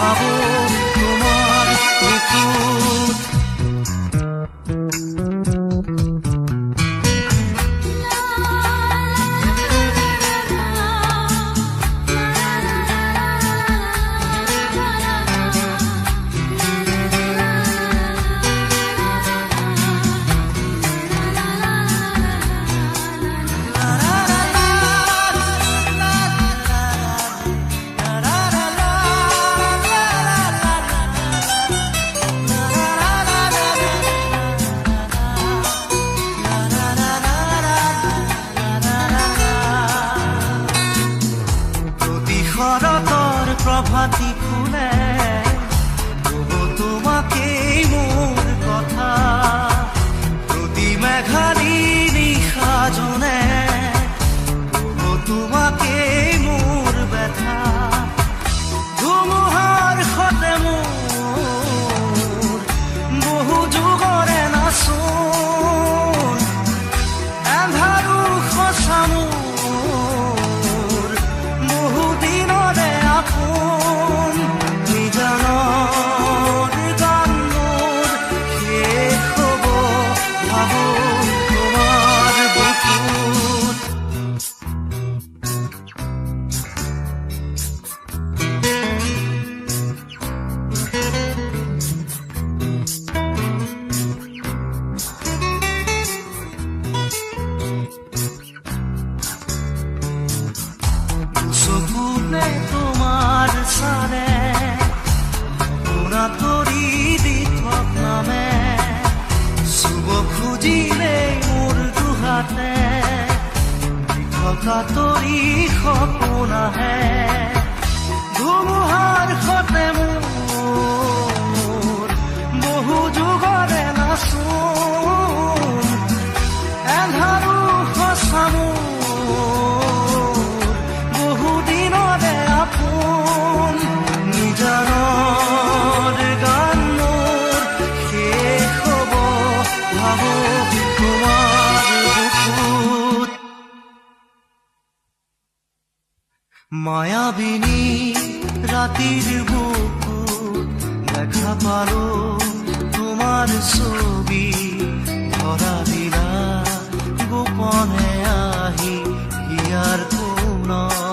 ভাবো তোমাৰ বুকুত। শৰতৰ প্ৰভাতী ফুলে কব তোমাকেই মোৰ কথা, প্ৰতি মেঘালী নিশা জনে কব তোমাকেই মোৰ ব্যথা। ধুমুহাৰ সতে মোৰ বহু যুগৰে নাচোন, এন্ধাৰো সঁচা মোৰ তোমাৰ সাৰে পুৰা তৰি দিথক নামে শুভ খুঁজিলে মোৰ দুহাতে থকা তৰি সপোন আহে। ধুমুহাৰ সতে মোৰ বহু যুগৰে নাচোন, এন্ধাৰো সঁচা মোৰ মায়াবিনী ৰাতিৰ বুকুত দেখা পালো তোমাৰ ছবি, ধৰা দিলা গোপনে আহি হিয়াৰ কোণত।